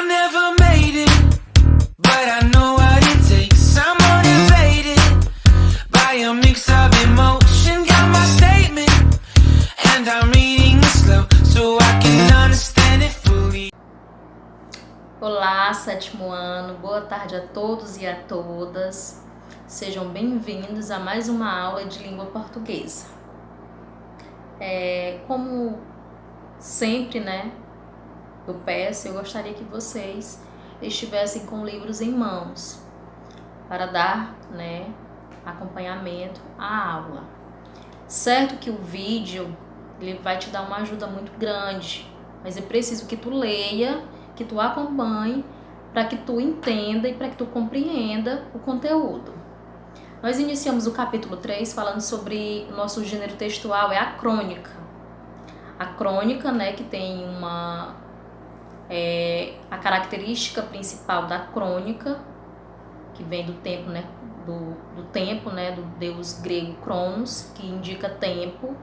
never made it, but I know what it takes. I'm motivated by a mix of emotion. Got my statement, and I'm reading it slow so I can understand it fully. Olá, sétimo ano, boa tarde a todos e a todas. Sejam bem-vindos a mais uma aula de língua portuguesa. Como sempre, eu gostaria que vocês estivessem com livros em mãos para dar, acompanhamento à aula. Certo que o vídeo ele vai te dar uma ajuda muito grande, mas é preciso que tu leia, que tu acompanhe, para que tu entenda e para que tu compreenda o conteúdo. Nós iniciamos o capítulo 3 falando sobre o nosso gênero textual, é a crônica. A crônica, que tem a característica principal da crônica, que vem do tempo, do deus grego Cronos, que indica tempo.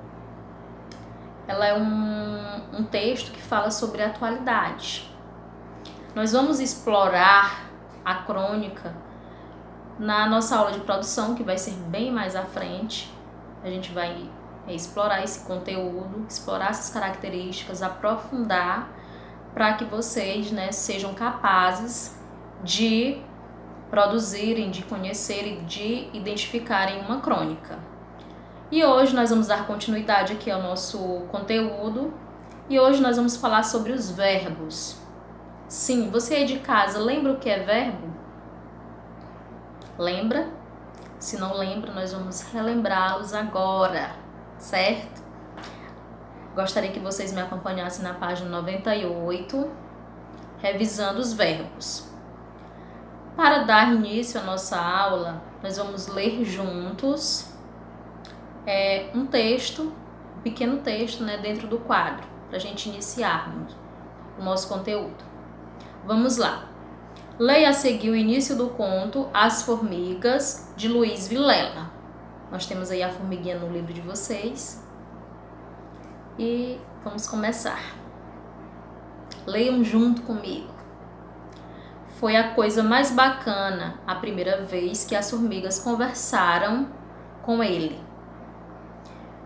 Ela é um texto que fala sobre a atualidade. Nós vamos explorar a crônica na nossa aula de produção, que vai ser bem mais à frente. A gente vai explorar esse conteúdo, explorar essas características, aprofundar, para que vocês sejam capazes de produzirem, de conhecerem, de identificarem uma crônica. E hoje nós vamos dar continuidade aqui ao nosso conteúdo, e hoje nós vamos falar sobre os verbos. Sim, você aí de casa, lembra o que é verbo? Lembra? Se não lembra, nós vamos relembrá-los agora, certo? Gostaria que vocês me acompanhassem na página 98, revisando os verbos. Para dar início à nossa aula, nós vamos ler juntos um texto, um pequeno texto, dentro do quadro, para a gente iniciarmos o nosso conteúdo. Vamos lá. Leia a seguir o início do conto As Formigas, de Luiz Vilela. Nós temos aí a formiguinha no livro de vocês. E vamos começar. Leiam junto comigo. Foi a coisa mais bacana a primeira vez que as formigas conversaram com ele.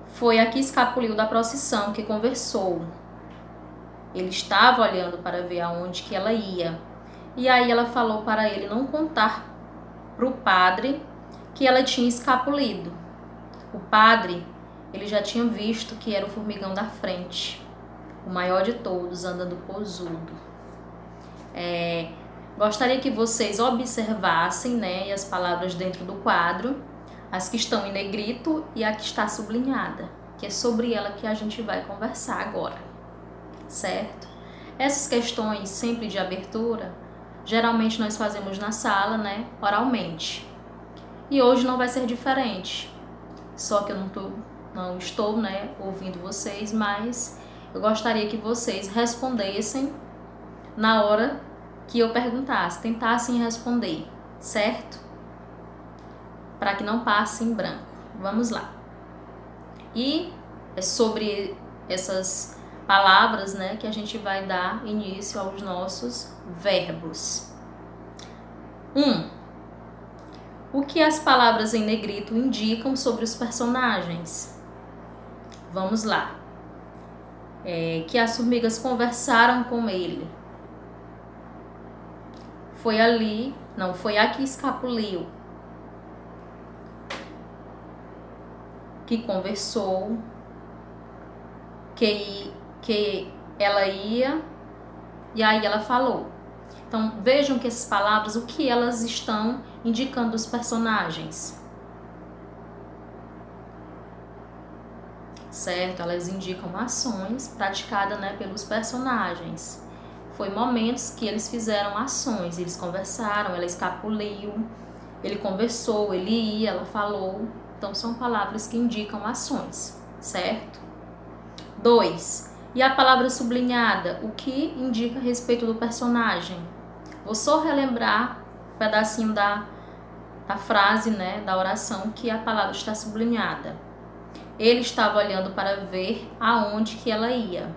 Foi a que escapuliu da procissão que conversou. Ele estava olhando para ver aonde que ela ia. E aí ela falou para ele não contar para o padre que ela tinha escapulido. O padre, ele já tinha visto que era o formigão da frente, o maior de todos, andando posudo. Gostaria que vocês observassem as palavras dentro do quadro, as que estão em negrito e a que está sublinhada, que é sobre ela que a gente vai conversar agora, certo? Essas questões sempre de abertura, geralmente nós fazemos na sala, oralmente. E hoje não vai ser diferente. Só que eu não estou ouvindo vocês, mas eu gostaria que vocês respondessem na hora que eu perguntasse, tentassem responder, certo? Para que não passe em branco. Vamos lá. E é sobre essas palavras que a gente vai dar início aos nossos verbos. 1. O que as palavras em negrito indicam sobre os personagens? Vamos lá. Que as formigas conversaram com ele. Foi a que escapuliu. Que conversou. Que ela ia. E aí ela falou. Então, vejam que essas palavras, o que elas estão indicando os personagens. Certo? Elas indicam ações praticadas pelos personagens. Foi momentos que eles fizeram ações, eles conversaram, ela escapuliu, ele conversou, ele ia, ela falou. Então, são palavras que indicam ações, certo? 2. E a palavra sublinhada, o que indica a respeito do personagem? Vou só relembrar um pedacinho da frase, da oração, que a palavra está sublinhada. Ele estava olhando para ver aonde que ela ia.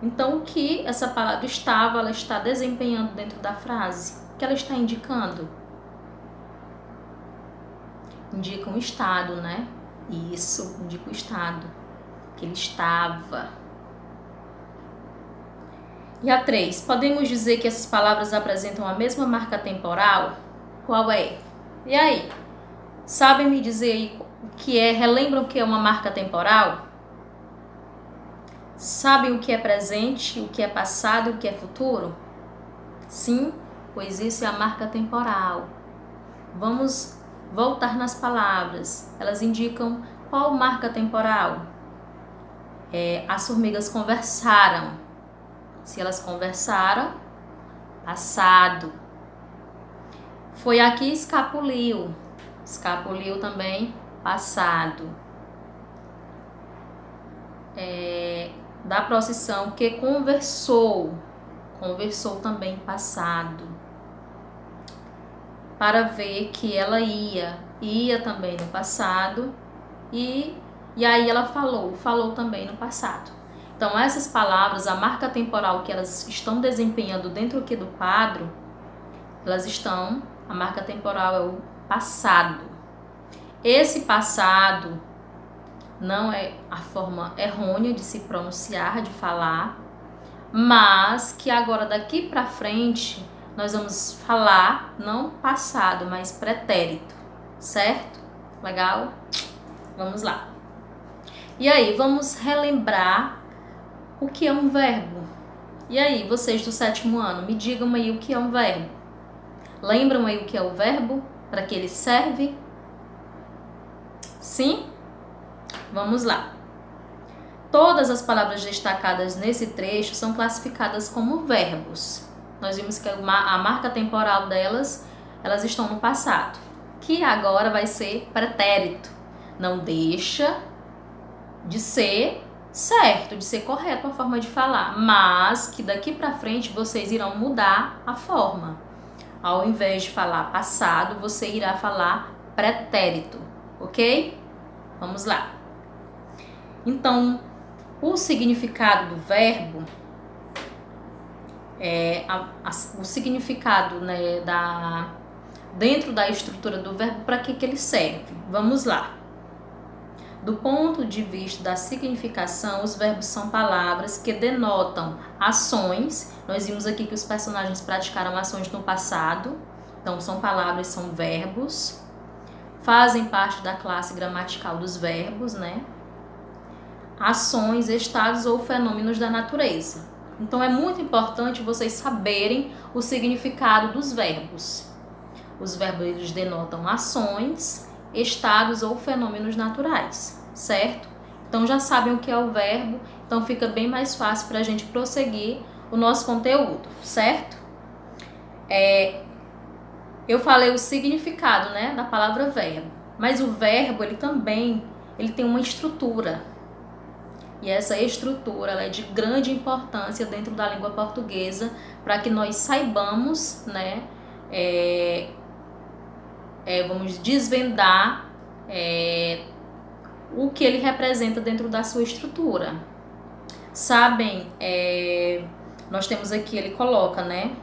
Então, o que essa palavra estava, ela está desempenhando dentro da frase? O que ela está indicando? Indica um estado, né? Isso, indica o estado. Que ele estava. E a 3. Podemos dizer que essas palavras apresentam a mesma marca temporal? Qual é? E aí? Sabem me dizer aí o que é? Relembram o que é uma marca temporal? Sabem o que é presente, o que é passado e o que é futuro? Sim, pois isso é a marca temporal. Vamos voltar nas palavras. Elas indicam qual marca temporal? As formigas conversaram. Se elas conversaram, passado. Foi aqui escapuliu. Escapuliu também, passado. Da procissão que conversou. Conversou também, passado. Para ver que ela ia também no passado. E aí ela falou também no passado. Então, essas palavras, a marca temporal que elas estão desempenhando dentro aqui do quadro, a marca temporal é o passado. Esse passado não é a forma errônea de se pronunciar, de falar, mas que agora daqui para frente nós vamos falar não passado, mas pretérito, certo? Legal? Vamos lá. E aí, vamos relembrar o que é um verbo. E aí, vocês do 7º ano, me digam aí o que é um verbo. Lembram aí o que é o verbo? Para que ele serve? Sim? Vamos lá. Todas as palavras destacadas nesse trecho são classificadas como verbos. Nós vimos que a marca temporal delas, elas estão no passado, que agora vai ser pretérito. Não deixa de ser certo, de ser correto a forma de falar, mas que daqui para frente vocês irão mudar a forma. Ao invés de falar passado, você irá falar pretérito, ok? Vamos lá. Então, o significado do verbo, o significado, né, dentro da estrutura do verbo, para que ele serve? Vamos lá. Do ponto de vista da significação, os verbos são palavras que denotam ações. Nós vimos aqui que os personagens praticaram ações no passado. Então, são palavras, são verbos. Fazem parte da classe gramatical dos verbos, né? Ações, estados ou fenômenos da natureza. Então, é muito importante vocês saberem o significado dos verbos. Os verbos, eles denotam ações, estados ou fenômenos naturais, certo? Então, já sabem o que é o verbo, então fica bem mais fácil para a gente prosseguir o nosso conteúdo, certo? Eu falei o significado, né, da palavra verbo, mas o verbo, ele tem uma estrutura. E essa estrutura, ela é de grande importância dentro da língua portuguesa para que nós saibamos, né, vamos desvendar o que ele representa dentro da sua estrutura. Sabem, nós temos aqui, ele coloca, né,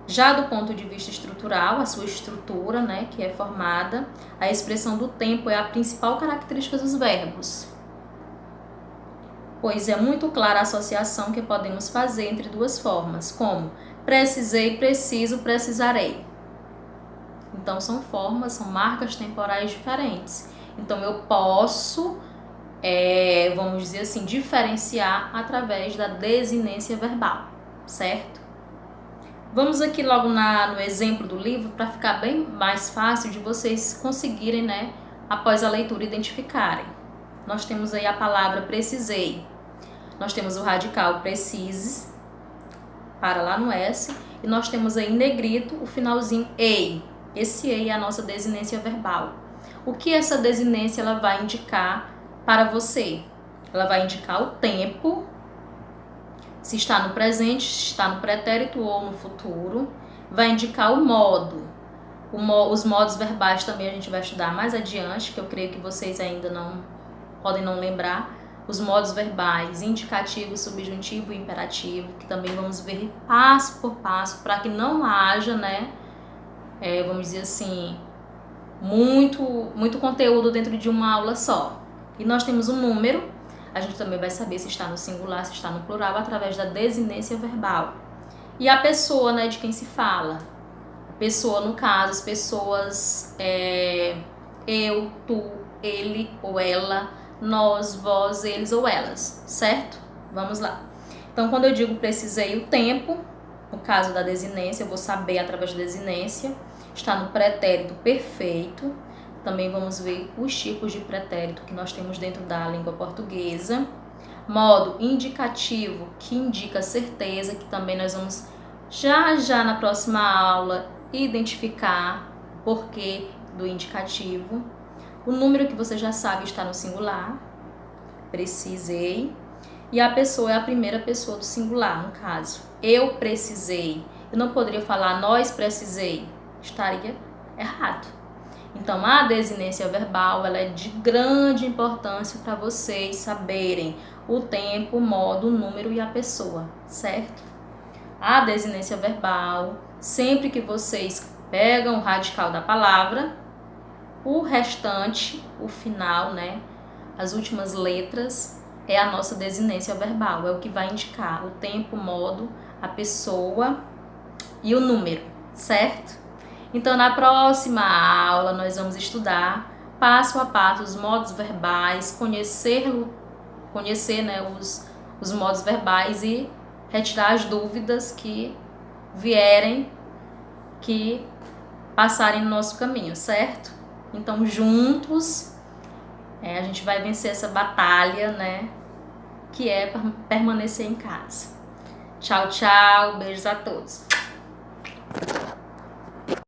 já do ponto de vista estrutural, a sua estrutura, né, que é formada, a expressão do tempo é a principal característica dos verbos, pois é muito clara a associação que podemos fazer entre duas formas, como precisei, preciso, precisarei. Então, são formas, são marcas temporais diferentes. Então, eu posso, vamos dizer assim, diferenciar através da desinência verbal, certo? Vamos aqui logo no exemplo do livro para ficar bem mais fácil de vocês conseguirem, né, após a leitura, identificarem. Nós temos aí a palavra precisei. Nós temos o radical precises, para lá no S, e nós temos aí em negrito o finalzinho ei. Esse ei é a nossa desinência verbal. O que essa desinência ela vai indicar para você? Ela vai indicar o tempo, se está no presente, se está no pretérito ou no futuro. Vai indicar o modo. Os modos verbais também a gente vai estudar mais adiante, que eu creio que vocês ainda podem não lembrar. os modos verbais, indicativo, subjuntivo e imperativo, que também vamos ver passo por passo, para que não haja, né, vamos dizer assim, muito conteúdo dentro de uma aula só. E nós temos um número, a gente também vai saber se está no singular, se está no plural, através da desinência verbal. E a pessoa, né, de quem se fala. A pessoa, no caso, as pessoas, eu, tu, ele ou ela, nós, vós, eles ou elas, certo? Vamos lá. Então, quando eu digo precisei o tempo, no caso da desinência, eu vou saber através da desinência, está no pretérito perfeito. Também vamos ver os tipos de pretérito que nós temos dentro da língua portuguesa. Modo indicativo, que indica certeza, que também nós vamos já na próxima aula identificar o porquê do indicativo. O número que você já sabe está no singular, precisei. E a pessoa é a primeira pessoa do singular, no caso. Eu precisei. Eu não poderia falar nós precisei. Estaria errado. Então, a desinência verbal ela é de grande importância para vocês saberem o tempo, o modo, o número e a pessoa, certo? A desinência verbal, sempre que vocês pegam o radical da palavra, o restante, o final, né, as últimas letras, é a nossa desinência verbal, é o que vai indicar o tempo, o modo, a pessoa e o número, certo? Então, na próxima aula, nós vamos estudar passo a passo os modos verbais, conhecer, né, os modos verbais e retirar as dúvidas que vierem, que passarem no nosso caminho, certo? Então, juntos, a gente vai vencer essa batalha, né, que é permanecer em casa. Tchau, tchau, beijos a todos.